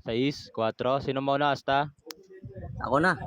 6, 4. Sino mauna, Asta? Ako na.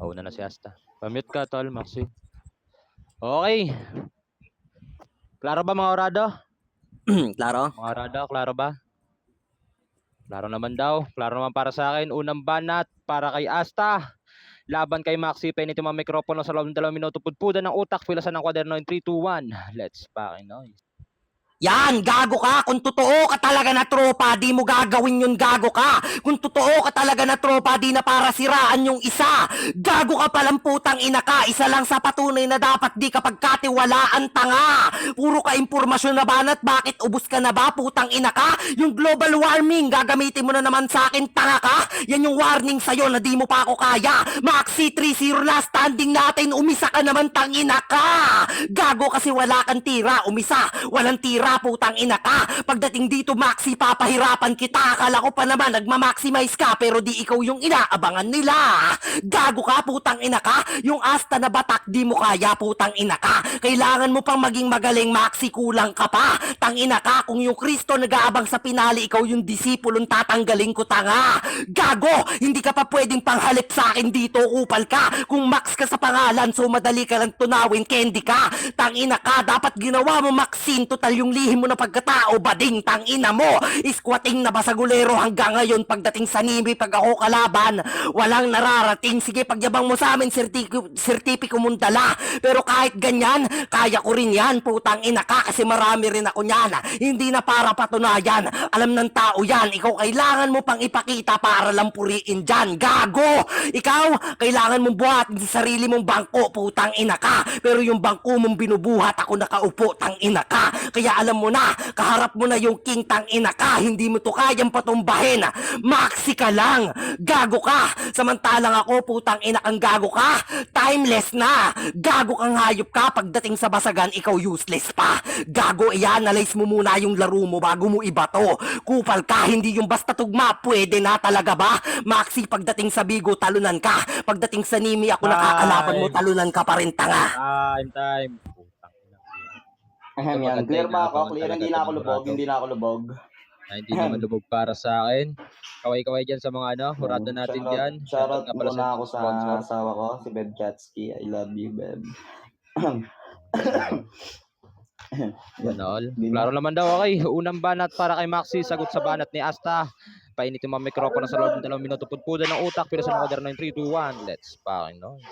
Una na si Asta. Pamute ka, tol, Maxi. Okay. Klaro ba mga orado? Klaro? Mga orado, klaro ba? Klaro naman daw. Klaro naman para sa akin. Unang banat para kay Asta. Laban kay Maxi. Penito mga mikropono sa loob ng 2 minuto. Pudpudan ng utak. Pilasan ng kwaderno in 3, 2, 1. Let's fucking noise. Yan, gago ka. Kung totoo ka talaga na tropa, di mo gagawin yun, gago ka. Kung totoo ka talaga na tropa, di na para siraan yung isa. Gago ka palang putang ina ka. Isa lang sa patunay na dapat di ka pagkatiwalaan, tanga. Puro ka impormasyon na banat, bakit ubus ka na ba, putang ina ka? Yung global warming, gagamitin mo na naman sa akin, tanga ka. Yan yung warning sa'yo na di mo pa ako kaya. Maxi 3-0 na, standing natin, umisa ka naman, tangina ka. Gago kasi wala kang tira, umisa, walang tira, putang ina ka. Pagdating dito, Maxi, papahirapan kita. Akala ko pa naman nagma-maximize ka, pero di ikaw yung inaabangan nila. Gago ka, putang ina ka. Yung Asta na batak, di mo kaya, putang ina ka. Kailangan mo pang maging magaling, Maxi, kulang ka pa. Tangina ka, kung yung Kristo nag-aabang sa pinali, ikaw yung disipulong tatanggalin ko, tanga. Gago, hindi ka pa pwedeng panghalip sa akin dito, upal ka. Kung Max ka sa pangalan, so madali ka lang tunawin, candy ka. Tangina ka, dapat ginawa mo, Maxine, total yung lihim mo na pagkatao, bading, tangina mo. Squatting na basagulero hanggang ngayon, pagdating sa nimi, pag ako kalaban, walang nararating. Sige, pagyabang mo sa amin, sertipiko mong dala. Pero kahit ganyan, kaya ko rin yan, putang ina ka, kasi marami rin ako niyan. Hindi na para patunayan, alam ng tao yan. Ikaw kailangan mo pang ipakita para lang puriin dyan, gago. Ikaw, kailangan mong buhatin sa sarili mong bangko, putang ina ka. Pero yung bangko mong binubuhat, ako nakaupo, tang ina ka. Kaya alam mo na, kaharap mo na yung king, tang ina ka. Hindi mo to kayang patumbahin. Maxi ka lang, gago ka. Samantalang ako, putang ina kang gago ka. Timeless na, gago kang hayop ka. Pagdating sa basagan, ikaw useless pa. Gago, i-analyze mo muna yung laro mo bago mo ibato. Kupal ka, hindi yung basta tugma. Pwede na talaga ba? Maxi, pagdating sa bigo, talunan ka. Pagdating sa nimi, ako nakakalaban mo, talunan ka pa rin, tanga. Time. Yan, clear ba ako? Clear, hindi na ako lubog, hindi na ako lubog. Hindi naman lubog para sa akin. Kaway-kaway dyan sa mga hurado natin dyan. Shoutout muna ako sa asawa ko, si Beb Chatsky. I love you, Beb. Klaro naman daw, okay. Unang banat para kay Maxi, sagot sa banat ni Asta. Painit yung mga mikropono sa loob ng 2 minuto. Pudpudan ng utak, pero sa mga ng 3, 2, 1. Let's fucking noise.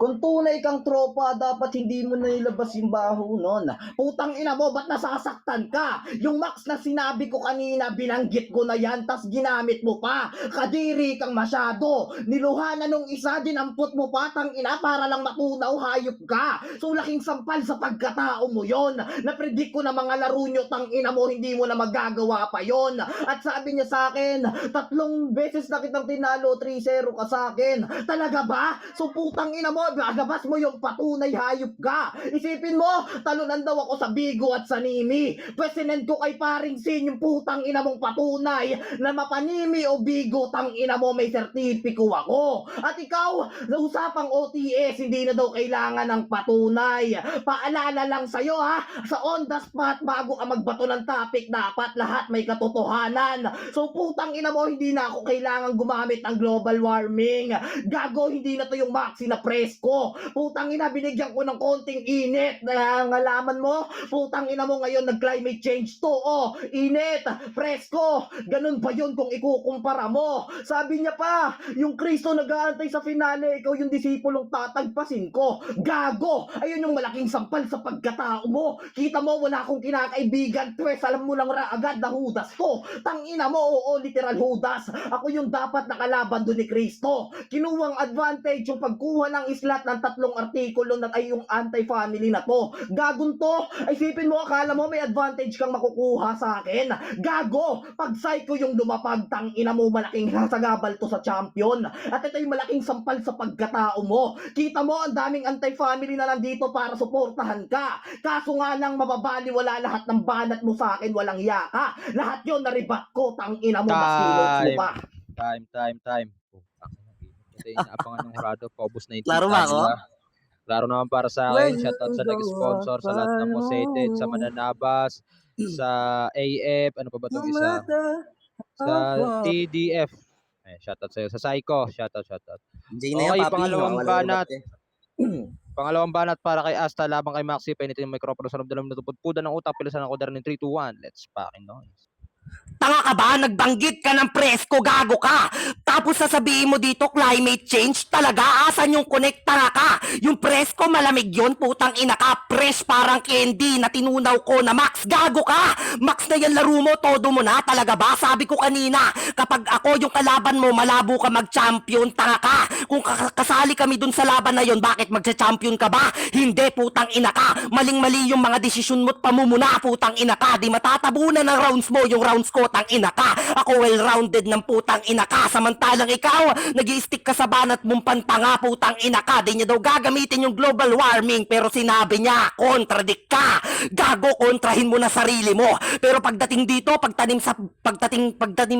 Kung tunay kang tropa, dapat hindi mo nilabas yung baho nun. Putang ina mo, ba't nasasaktan ka? Yung Max na sinabi ko kanina, binanggit ko na yan, tas ginamit mo pa. Kadiri kang masyado. Niluhanan nung isa, dinampot mo pa, tang ina, para lang matunaw, hayop ka. So laking sampal sa pagkatao mo yon. Napredict ko na mga laro nyo, tang ina mo, hindi mo na magagawa pa yon. At sabi niya sa akin, 3 beses na kitang tinalo, 3-0 ka sa akin. Talaga ba? So putang ina mo, gagabas mo yung patunay, hayop ka. Isipin mo, talunan daw ako sa bigo at sa nimi. Pwes sinend ko kay paring Sin yung putang ina mong patunay na mapanimi o bigo, tang ina mo, may sertipiko ako. At ikaw, sa usapang OTS, hindi na daw kailangan ng patunay. Paalala lang sa'yo ha, sa on the spot, bago ka magbato ng topic, dapat lahat may katotohanan. So putang ina mo, hindi na ako kailangan gumamit ng global warming. Gago, hindi na to yung Maxi na presko. Putang ina, binigyan ko ng konting init. Ngalaman mo, putang ina mo ngayon nag-climate change to. Oh, init, presko. Ganun ba yun kung ikukumpara mo? Sabi niya pa, yung Kristo nag-aantay sa finale, ikaw yung disipulong tatagpasin ko. Gago, ayun yung malaking sampal sa pagkatao mo. Kita mo, wala akong kinakaibigan. Pwes, alam mo lang agad na Judas to. Tang ina mo, oo, literal Judas. Ako yung dapat nakalaban doon ni Kristo. Kinuwang advantage yung pagkuha ng islat ng 3 artikulo na ay yung anti-family na to. Gagon to. Ay isipin mo, akala mo may advantage kang makukuha sa akin. Gago. Pag psycho yung lumapag, tang ina mo, malaking sagabal to sa champion. At ito yung malaking sampal sa pagkatao mo. Kita mo, ang daming anti-family na nandito para suportahan ka. Kaso nga lang, mababali wala lahat ng banat mo sa akin, walang yaka. Lahat yon naribat ko, tang ina mo, mas kilos mo pa. Time. Abangan ng hurado, paubos na yung Klaro ba ako? Klaro naman para sa akin. Shoutout sa nag-sponsor, sa lahat ng Moseted, sa Mananabas, sa AF, ano pa ba itong isa? Sa TDF. Eh, shoutout sa'yo. Sa Psycho, shoutout. Jay na yan, Okay, papi. pangalawang banat para kay Asta, laban kay Maxi. Painitin yung microphone sa loob 2 minuto. Pudpudan ng utak, pilisan ng order ng 3, 2, 1. Let's fucking noise. Tanga ka ba? Nagbanggit ka ng presko, gago ka. Tapos sasabihin mo dito, climate change? Talaga? Asan yung connect? Tanga ka. Yung presko, malamig yun, putang ina ka. Fresh parang candy na tinunaw ko na Max. Gago ka. Max na yan laro mo, todo mo na. Talaga ba? Sabi ko kanina, kapag ako yung kalaban mo, malabo ka mag-champion. Tanga ka. Kung kasali kami dun sa laban na yon, bakit magsa-champion ka ba? Hindi, putang ina ka. Maling-mali yung mga desisyon mo't pamumuna, putang ina ka. Di matatabunan ng rounds mo, yung rounds ko, tang ina ka. Ako well-rounded ng putang ina ka. Samantalang ikaw, nag-i-stick ka sa banat mong pantanga, putang ina ka. Di niya daw gagamitin yung global warming, pero sinabi niya, contradict ka. Gago, kontrahin mo na sarili mo. Pero pagdating dito, pagtanim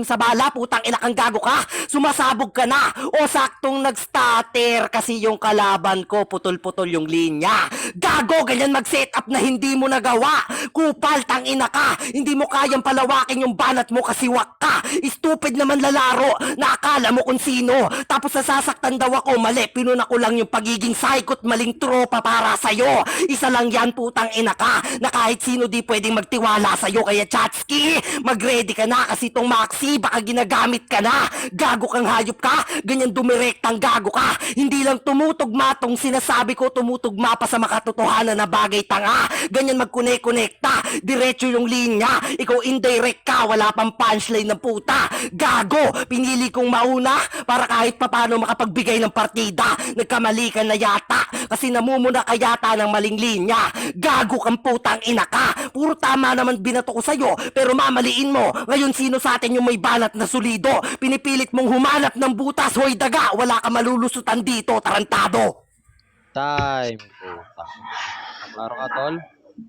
sa bala, putang ina kang gago ka. Sumasabog ka na. O saktong nag-stutter kasi yung kalaban ko, putol-putol yung linya. Gago, ganyan mag-set up na hindi mo nagawa. Kupal, tang ina ka. Hindi mo kayang palawakin yung banat mo kasi wak ka. Stupid naman lalaro na akala mo kung sino. Tapos nasasaktan daw ako, mali. Pinuna ko lang yung pagiging psycho't maling tropa para sa'yo. Isa lang yan, putang ina ka, na kahit sino di pwedeng magtiwala sa'yo. Kaya Chatski, mag-ready ka na kasi tong Maxi, baka ginagamit ka na. Gago kang hayop ka, ganyan dumirektang gago ka. Hindi lang tumutugma tong sinasabi ko, tumutugma pa sa makatotohanan na bagay, tanga. Ganyan magkune-konekta, diretso yung linya. Ikaw indirect ka, wala pang punchline ng puta. Gago, pinili kong mauna para kahit papano makapagbigay ng partida. Nagkamali ka na yata kasi namumuna ka yata ng maling linya. Gago kang putang ina ka. Puro tama naman binato ko sa'yo, pero mamaliin mo. Ngayon sino sa atin yung may banat na solido? Pinipilit mong humanap ng butas, hoy daga. Wala ka malulusutan dito, tarantado. Time. Puta. Klaro ka, tol?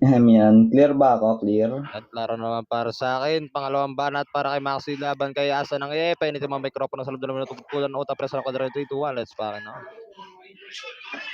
Yan. Clear ba ako? Clear? At klaro naman para sa akin. Pangalawang banat para kay Maxi, laban kay Asa ng AF. Painitin yung microphone sa loob 2 minuto. Pudpudan ng utak, pilisan ng order ng 3, 2, 1. Let's fucking noise.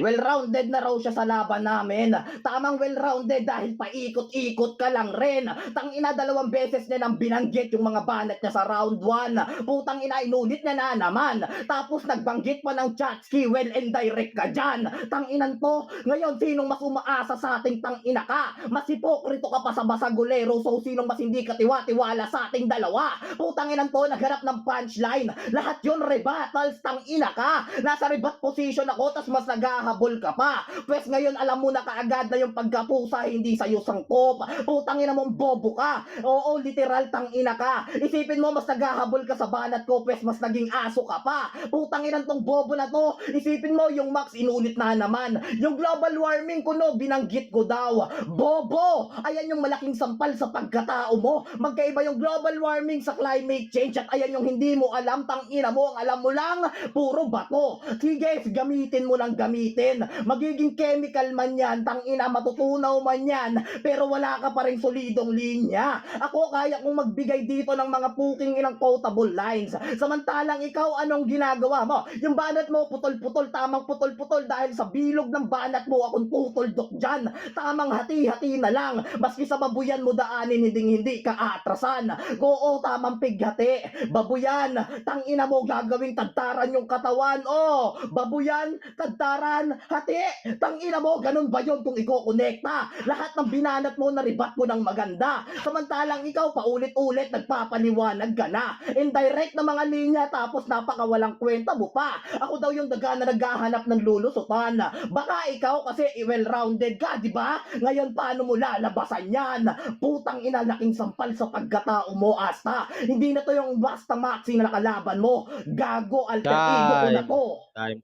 Well-rounded na raw siya sa laban namin. Tamang well-rounded dahil paikot-ikot ka lang rin. Tangina, 2 beses niya nang binanggit yung mga banat niya sa round 1. Putang ina, inulit niya na naman. Tapos nagbanggit pa ng Chatski, well and direct ka dyan. Tanginan to, ngayon sinong mas umaasa sa ating tangina ka? Mas hipokrito ka pa sa basagulero, so sinong mas hindi ka tiwala sa ating dalawa? Putang inan to, nagharap ng punchline. Lahat yun rebuttals, tangina ka. Nasa rebat position ako, tas mas naghahabol ka pa. Pwes ngayon alam mo na kaagad na yung pagkapusa hindi sa'yo sangkop. Putang ina mong bobo ka. Oo, literal tangina ka. Isipin mo mas naghahabol ka sa banat ko, pwes mas naging aso ka pa. Putang ina tong bobo na to. Isipin mo yung Max inulit na naman. Yung global warming ko no, binanggit ko daw. Bobo! Ayan yung malaking sampal sa pagkatao mo. Magkaiba yung global warming sa climate change at ayan yung hindi mo alam, tangina mo. Ang alam mo lang, puro bato. Sige, gamitin mo lang gamitin. Magiging chemical man yan, tangina, matutunaw man yan, pero wala ka pa rin solidong linya. Ako kaya kong magbigay dito ng mga puking ilang quotable lines. Samantalang ikaw, anong ginagawa mo? Yung banat mo, putol-putol, tamang putol-putol dahil sa bilog ng banat mo, akong tutuldok dyan. Tamang hati-hati na lang. Maski sa babuyan mo daanin, hindi ka atrasan. Oo, tamang pighati. Babuyan, tangina mo, gagawing tagtaran yung katawan. Oh, babuyan, tagtaran, hati. Tangina mo, ganun ba yun kung iko-connecta? Lahat ng binanat mo, naribat mo ng maganda. Samantalang ikaw, paulit-ulit, nagpapaliwanag ka na. Indirect na mga linya, tapos napakawalang kwenta mo pa. Ako daw yung daga na naghahanap ng lulusutan. Baka ikaw kasi well-rounded ka, di ba? Ngayon, paano mo lalabasan yan? Putang ina, laking sampal sa pagkatao mo, Asta. Hindi na to yung basta Maxi na nakalaban mo. Gago, alter ego ko na to.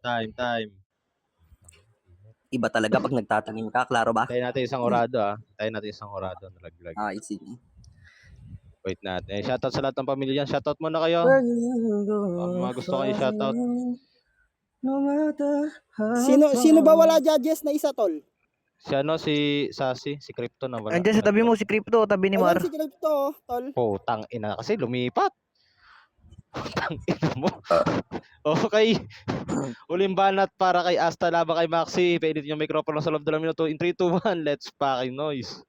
Time. Iba talaga pag nagtatanong ka, klaro ba? Tayo natin isang orado, ah. Tayo natin isang orado. Nalaglag. Ah, sige. Wait natin. Shoutout sa lahat ng pamilya dyan. Shoutout muna kayo. Mga gusto kayo shoutout. Sino ba wala judges na isa, tol? Si ano, si Sassy, si Crypto na wala. Andiyan sa tabi mo si Crypto, tabi ni Mar. Ayun si Crypto, tol. Putang ina kasi lumipat. Putang ina mo. Okay. Uling banat para kay Asta, laban kay Maxi. Painit yung microphone sa loob 2 minuto. In 3, 2, 1. Let's fucking noise.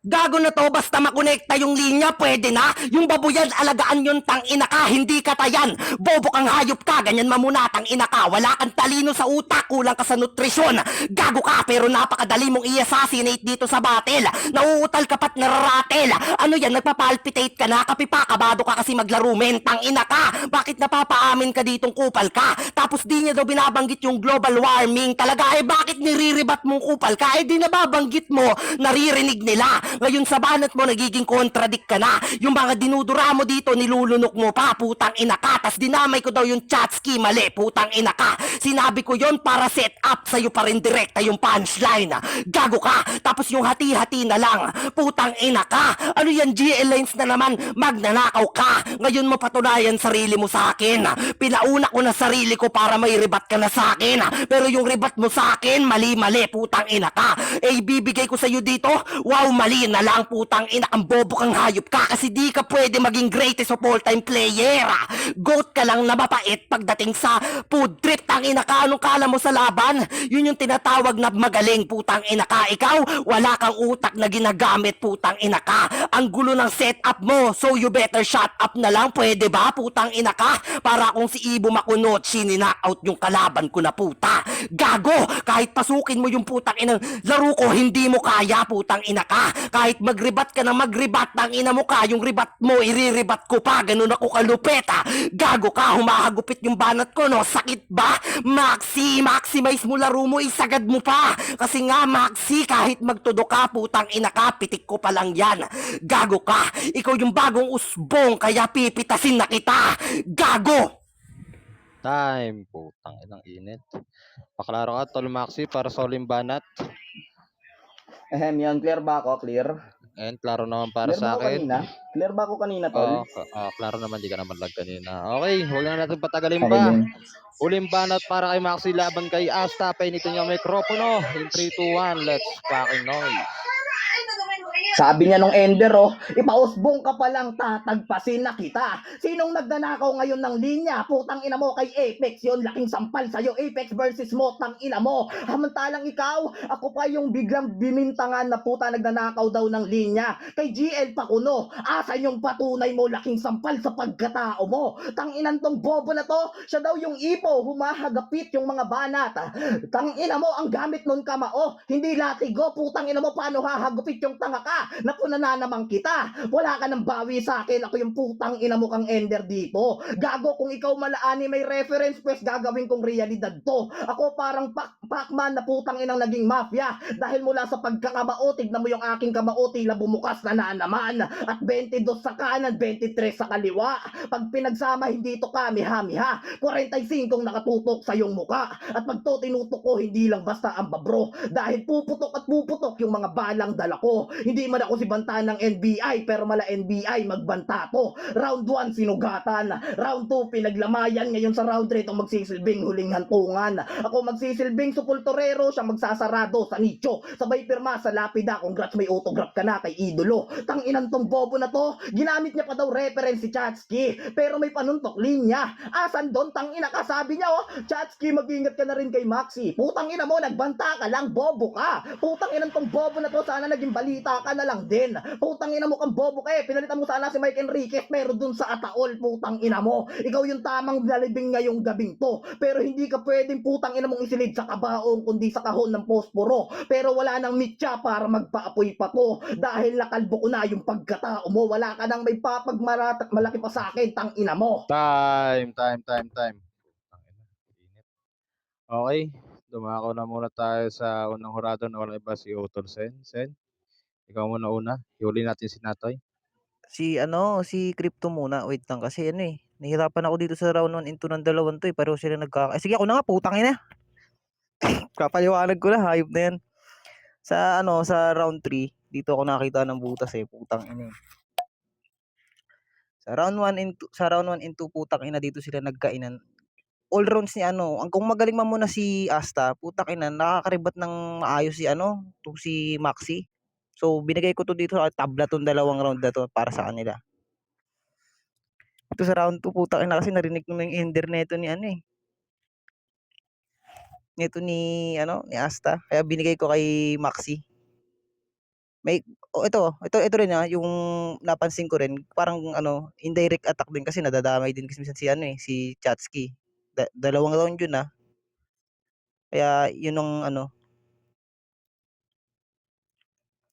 Gago na to, basta makonekta yung linya, pwede na. Yung babuyan, alagaan yun, tangina ka, hindi ka tayan. Bobo kang hayop ka, ganyan mamuna, tangina ka. Wala kang talino sa utak, kulang ka sa nutrisyon. Gago ka, pero napakadali mong i-assassinate dito sa battle. Nauutal ka pa't nararatel. Ano yan, nagpapalpitate ka na, kapipa, kabado ka kasi maglaro, men, tangina ka. Bakit napapaamin ka ditong kupal ka? Tapos di niya daw binabanggit yung global warming. Talaga, bakit niriribat mong kupal ka? Di nababanggit mo, naririnig nila. Ngayon sa banat mo, nagiging contradict ka na. Yung mga dinudura mo dito, nilulunok mo pa, putang ina ka. Tas dinamay ko daw yung chatski, mali, putang ina ka. Sinabi ko yon para set up sa'yo pa rin direkta yung punchline. Gago ka, tapos yung hati-hati na lang, putang ina ka. Ano yan, GL Lines na naman, magnanakaw ka. Ngayon mo patunayan sarili mo sa akin. Pinauna ko na sarili ko para may ribat ka na sa akin. Pero yung ribat mo sa akin, mali-mali, putang ina ka. Bibigay ko sa'yo dito, wow, mali na lang, putang ina, ang bobo kang hayop ka kasi di ka pwede maging greatest of all time player. Goat ka lang na mapait pagdating sa food trip, tang ina ka, anong kala mo sa laban? Yun yung tinatawag na magaling, putang ina ka. Ikaw, wala kang utak na ginagamit, putang ina ka. Ang gulo ng setup mo, so you better shut up na lang, pwede ba, putang ina ka? Para kung si Ibo Makunot, sinina-out yung kalaban ko na puta. Gago, kahit pasukin mo yung putang inang laro ko, hindi mo kaya, putang ina ka. Kahit magribat ka na magribat, tang ina mo ka, yung ribat mo, iriribat ko pa, ganun ako kalupeta. Gago ka, humahagupit yung banat ko, no? Sakit ba? Maxi, maximize mo laro mo, isagad mo pa. Kasi nga, Maxi, kahit magtudo ka, putang ina ka, pitik ko pa lang yan. Gago ka, ikaw yung bagong usbong, kaya pipitasin na kita. Gago! Time, putang inang init. Paklaro ka, Tol Maxi, para sa Olim Banat. Yan, clear ba ako? Clear? And klaro naman para Clear ba sa ako akin. kanina? Clear ba ako kanina, Oo, tol? klaro naman, di ka naman lag kanina. Okay, huwag na natin patagalin Okay, pa. game. Uling banat para kay Maxi laban kay Asta. Painitin niyo ang mikropono. In 3, 2, 1, let's fucking noise. Sabi niya nung Ender, ipausbong ka palang tatagpasin na kita. Sinong nagdanakaw ngayon ng linya? Putang ina mo kay Apex yon, laking sampal sa'yo. Apex versus mo, tang ina mo. Hamantalang ikaw, ako pa yung biglang bimintangan na puta nagdanakaw daw ng linya. Kay GL Pakuno, asan yung patunay mo, laking sampal sa pagkatao mo? Tang inan tong bobo na to, siya daw yung ipo, humahagapit yung mga banat. Tang ina mo, ang gamit nun kamao, hindi latigo. Putang ina mo, paano hahagupit yung tanga ka? Naku, naman kita. Wala ka nang bawi sa akin. Ako yung putang ina mo kang Ender dito. Gago, kung ikaw malaani may reference, pues gagawin kong realidad to. Ako parang Pac-Man na putang inang naging mafia. Dahil mula sa pagkakamao, tignan mo yung aking kamao, tila bumukas na naman. At 22 sa kanan, 23 sa kaliwa. Pag pinagsama, hindi to kami-hami-ha. 45 nakatutok sa iyong muka. At pag to tinutok ko, hindi lang basta ang babro. Dahil puputok at puputok yung mga balang dala ko. Hindi man ako si banta ng NBI, pero mala NBI magbanta to. Round 1 sinugatan, round 2 pinaglamayan, ngayon sa round 3 itong magsisilbing huling hantungan. Ako magsisilbing supultorero, siya magsasarado sa nicho. Sabay pirma sa lapida, congrats may autograph ka na kay idolo. Tang inan tong bobo na to, ginamit niya pa daw reference si Chatski, pero may panuntok linya. Asan doon, tang ina ka? Sabi niya Chatski, mag-ingat ka na rin kay Maxi. Putang ina mo, nagbanta ka lang, bobo ka. Putang inan tong bobo na to, sana naging balita ka na lang din. Putang ina mo kang bobo ka pinalitan mo sana si Mike Enriquez, pero dun sa Ataol, putang ina mo. Ikaw yung tamang lalibing ngayong gabing to, pero hindi ka pwedeng putang ina mong isilid sa kabaong, kundi sa kahon ng posporo. Pero wala nang mitya para magpaapoy pa to, dahil nakalbo ko na yung pagkatao mo. Wala ka nang may papagmaratak malaki pa sa akin, tang ina mo. Time. Putang ina, init. Okay, dumako na muna tayo sa unang hurado na walang iba si Utol Sen. Sen, ikaw muna una. Iuli natin si Natoy. Si Crypto muna. Wait lang kasi nahihirapan ako dito sa round 1 into ng dalawang to pareho sila sige ako na nga, putang ina. Kapaliwanag ko na, hayop na yan. Sa round 3, dito ako nakita ng butas putang ina. Sa round 1 and 2 putang ina dito sila nagkainan. All rounds ni kung magaling man muna si Asta, putang ina, nakakaribat ng maayos si Maxi. So binigay ko to dito sa tabla tong dalawang round na to para sa kanila. Ito sa round 2 putang ina kasi narinig ko yung ender nito ni Nito ni Asta, kaya binigay ko kay Maxi. May ito rin, yung napansin ko rin parang ano, indirect attack din kasi nadadamay din kasi minsan si ano, si Chatski. Dalawang round yun, kaya yun ang ano.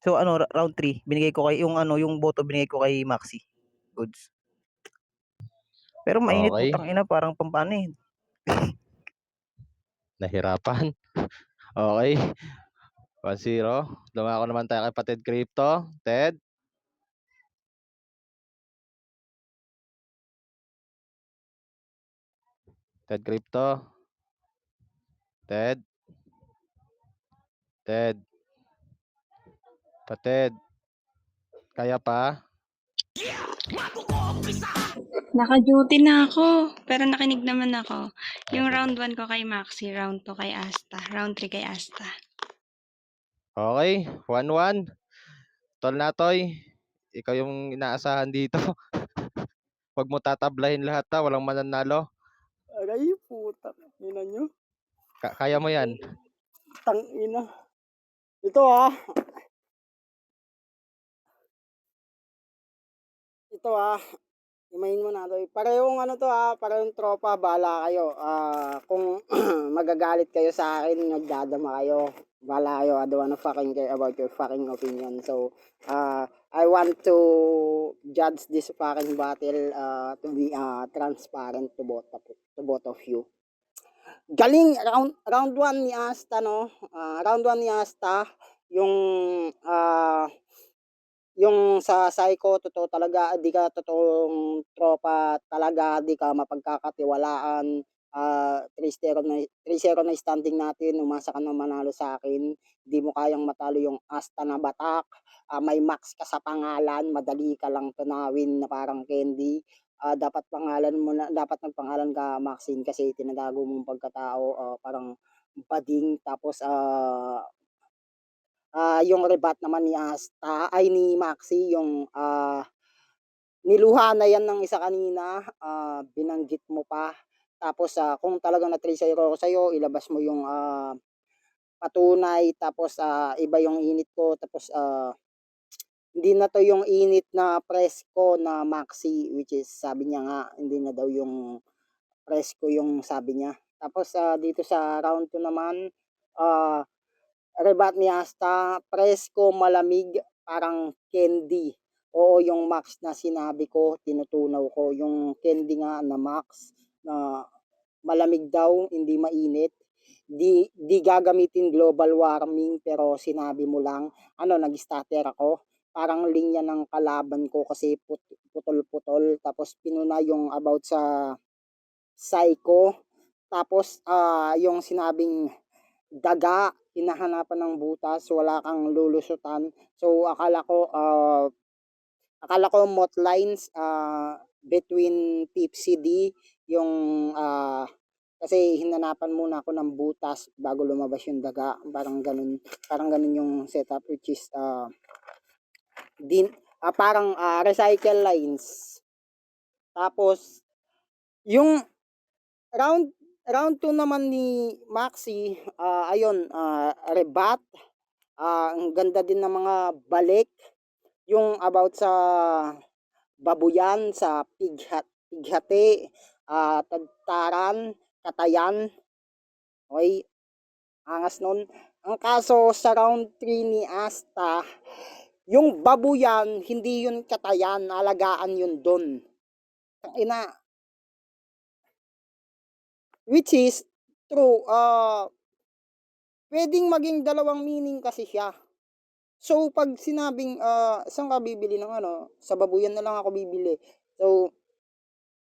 So ano, round 3 binigay ko kay yung boto binigay ko kay Maxi. Goods. Pero mainit Okay, putang ina parang pampano, nahirapan. Okay, 1-0. Dumako naman tayo kay Patid Crypto. Ted, Ted Crypto. Ted, Ted, Patid. Kaya pa? Naka-duty na ako, pero nakinig naman ako. Yung round 1 ko kay Maxi, round 2 kay Asta, round 3 kay Asta. Okay, 1-1. Tol Natoy, ikaw yung inaasahan dito. Huwag mo tatablahin lahat walang mananalo. Aray, puta. Ina nyo. Kaya mo yan. Tang ina. Ito Ito imahin mo na to. Parehong ano to parehong tropa, bahala kayo. Kung magagalit kayo sa akin, nagdadama kayo. Bahala kayo. I don't wanna fucking care about your fucking opinion. So, I want to judge this fucking battle to be transparent to both of you. Galing round 1 ni Asta round 1 ni Asta yung yung sa Psycho, totoo talaga, di ka totoong tropa talaga, di ka mapagkakatiwalaan. 3-0 na standing natin, umasa ka na manalo sa akin. Di mo kayang matalo yung Asta na batak. May max ka sa pangalan, madali ka lang tunawin na parang candy. Dapat nagpangalan ka Maxine kasi tinatago mong pagkatao, parang bading. Tapos yung rebat naman ni Asta ay ni Maxi yung niluha na yan ng isa kanina, binanggit mo pa. Tapos kung talagang na-3-0 ako sa'yo, ilabas mo yung patunay. Tapos iba yung init ko. Tapos hindi na to yung init na presko na Maxi, which is sabi niya nga hindi na daw yung presko yung sabi niya. Tapos dito sa round 2 naman, rebat ni Asta, presko, malamig, parang candy. Oo, yung max na sinabi ko, tinutunaw ko. Yung candy nga na max, na malamig daw, hindi mainit. Di gagamitin global warming, pero sinabi mo lang, nag-stutter ako. Parang linya ng kalaban ko kasi putol-putol. Tapos pinuna yung about sa Psycho. Tapos yung sinabing daga, hinahanapan ng butas, wala kang lulusutan. So akala ko mot lines between Tipsy D yung kasi hinanapan muna ako ng butas bago lumabas yung daga. Parang ganun yung setup, which is parang recycle lines. Tapos yung round 2 naman ni Maxi, ayun, rebat. Ang ganda din ng mga balik. Yung about sa babuyan, sa pighati, tagtaran, katayan. Okay, angas nun. Ang kaso sa round 3 ni Asta, yung babuyan, hindi yun katayan, alagaan yun dun. Which is true, pwedeng maging dalawang meaning kasi siya. So pag sinabing saan ka bibili ng sa babuyan na lang ako bibili. So